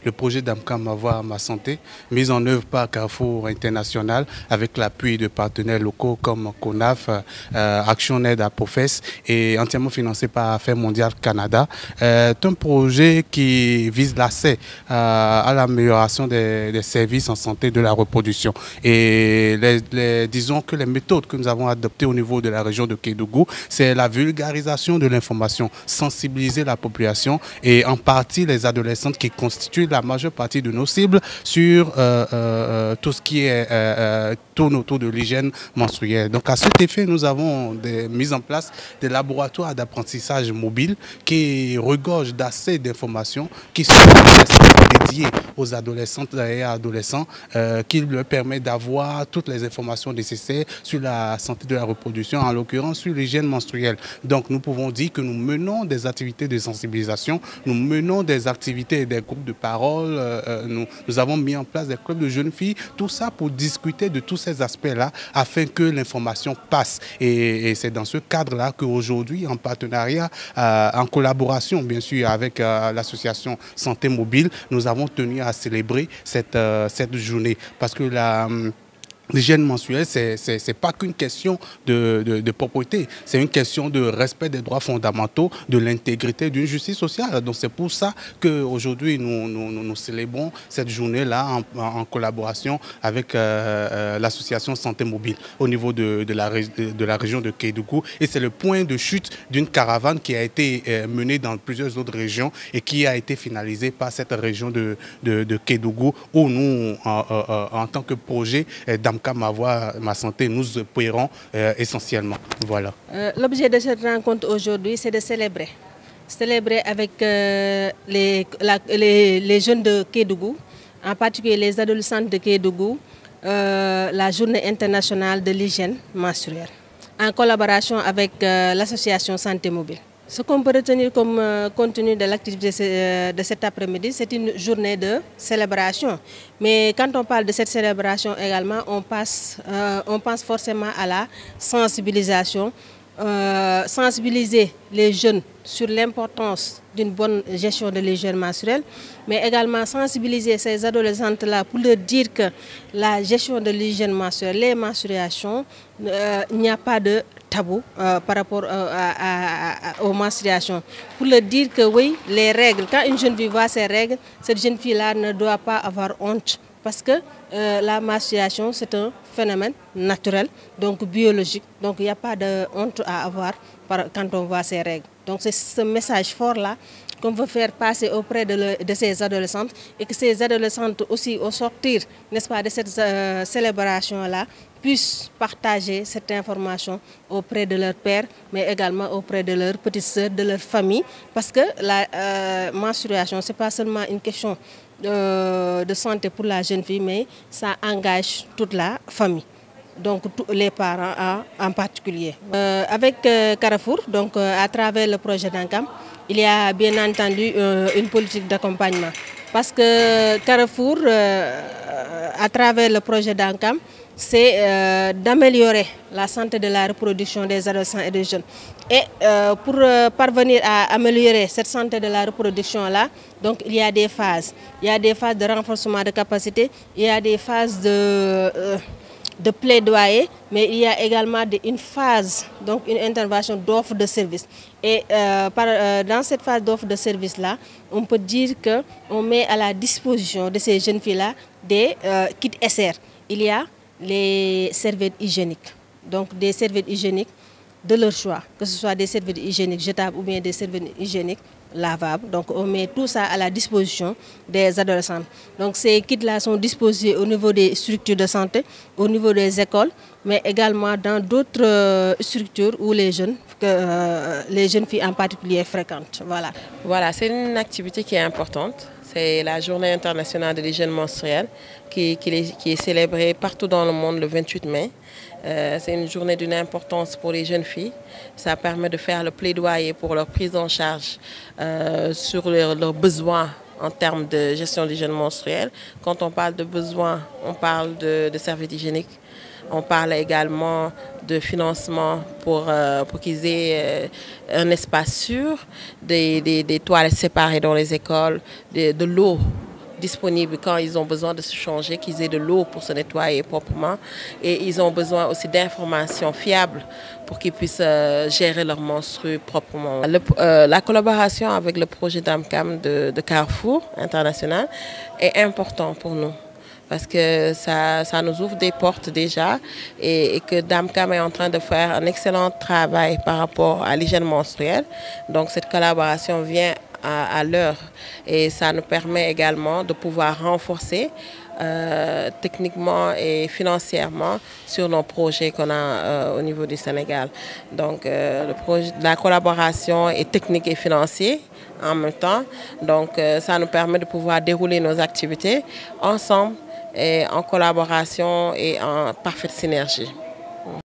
le projet d'Amka Ma Voix Ma Santé, mis en œuvre par Carrefour International avec l'appui de partenaires locaux comme CONAF, Action Aid à Professe et entièrement financé par Affaires mondiales Canada. C'est un projet qui vise l'accès à l'amélioration des services en santé de la reproduction. Et disons que les méthodes que nous avons adoptées au niveau de la région de Kédougou, c'est la vulgarisation de l'information, sensibiliser la population et en partie les adolescentes qui constituent la majeure partie de nos cibles sur tout ce qui tourne autour de l'hygiène menstruelle. Donc à cet effet, nous avons mis en place des laboratoires d'apprentissage mobile qui regorgent d'assez d'informations qui sont dédiées aux adolescentes et adolescents qui leur permettent d'avoir toutes les informations nécessaires sur la santé de la reproduction, en l'occurrence sur l'hygiène menstruelle. Donc nous pouvons dire que nous menons des activités de sensibilisation, nous menons des activités et des groupes de parole, nous avons mis en place des clubs de jeunes filles, tout ça pour discuter de tous ces aspects-là afin que l'information passe. Et c'est dans ce cadre-là qu'aujourd'hui, en partenariat, en collaboration bien sûr avec l'association Santé Mobile, nous avons tenu à célébrer cette journée parce que l'hygiène menstruelle, ce n'est pas qu'une question de propreté, c'est une question de respect des droits fondamentaux, de l'intégrité d'une justice sociale. Donc c'est pour ça qu'aujourd'hui nous célébrons cette journée-là en collaboration avec l'association Santé Mobile au niveau de la région de Kédougou. Et c'est le point de chute d'une caravane qui a été menée dans plusieurs autres régions et qui a été finalisée par cette région de Kédougou où nous, en tant que projet d'Amka Ma Voix Ma Santé, nous opérons essentiellement. Voilà. L'objet de cette rencontre aujourd'hui, c'est de célébrer. Célébrer avec les jeunes de Kédougou, en particulier les adolescentes de Kédougou, la journée internationale de l'hygiène menstruelle, en collaboration avec l'association Santé Mobile. Ce qu'on peut retenir comme contenu de l'activité de cet après-midi, c'est une journée de célébration. Mais quand on parle de cette célébration également, on pense forcément à la sensibilisation. Sensibiliser les jeunes sur l'importance d'une bonne gestion de l'hygiène menstruelle, mais également sensibiliser ces adolescentes-là pour leur dire que la gestion de l'hygiène menstruelle, les menstruations, il n'y a pas de tabou par rapport aux menstruations. Pour leur dire que oui, les règles, quand une jeune fille voit ses règles, cette jeune fille-là ne doit pas avoir honte. Parce que la menstruation, c'est un phénomène naturel, donc biologique. Donc il n'y a pas de honte à avoir quand on voit ces règles. Donc c'est ce message fort-là qu'on veut faire passer auprès de ces adolescentes et que ces adolescentes aussi au sortir, n'est-ce pas, de cette célébration-là, puissent partager cette information auprès de leur père, mais également auprès de leurs petites sœurs, de leur famille. Parce que la menstruation, ce n'est pas seulement une question de santé pour la jeune fille, mais ça engage toute la famille, donc tous les parents en particulier. Avec Carrefour, donc à travers le projet d'Ankam, il y a bien entendu une politique d'accompagnement. Parce que Carrefour, à travers le projet d'Ankam, c'est d'améliorer la santé de la reproduction des adolescents et des jeunes. Et pour parvenir à améliorer cette santé de la reproduction-là, donc il y a des phases. Il y a des phases de renforcement de capacité, il y a des phases de plaidoyer, mais il y a également une phase, donc une intervention d'offre de service. Et dans cette phase d'offre de service-là, on peut dire qu'on met à la disposition de ces jeunes filles-là des kits SR. Il y a les serviettes hygiéniques, donc des serviettes hygiéniques de leur choix, que ce soit des serviettes hygiéniques jetables ou bien des serviettes hygiéniques lavables. Donc on met tout ça à la disposition des adolescents. Donc ces kits-là sont disposés au niveau des structures de santé, au niveau des écoles, mais également dans d'autres structures où les jeunes filles en particulier fréquentent. Voilà, c'est une activité qui est importante. C'est la journée internationale de l'hygiène menstruelle qui est célébrée partout dans le monde le 28 mai. C'est une journée d'une importance pour les jeunes filles. Ça permet de faire le plaidoyer pour leur prise en charge sur leurs besoins en termes de gestion de l'hygiène menstruelle. Quand on parle de besoins, on parle de serviettes hygiéniques. On parle également de financement pour qu'ils aient un espace sûr, des toilettes séparées dans les écoles, de l'eau disponibles quand ils ont besoin de se changer, qu'ils aient de l'eau pour se nettoyer proprement. Et ils ont besoin aussi d'informations fiables pour qu'ils puissent gérer leurs menstrues proprement. La collaboration avec le projet DAMCAM de Carrefour International est important pour nous, parce que ça nous ouvre des portes déjà et que DAMCAM est en train de faire un excellent travail par rapport à l'hygiène menstruelle. Donc cette collaboration vient à l'heure et ça nous permet également de pouvoir renforcer techniquement et financièrement sur nos projets qu'on a au niveau du Sénégal. Donc la collaboration est technique et financière en même temps. Donc ça nous permet de pouvoir dérouler nos activités ensemble et en collaboration et en parfaite synergie.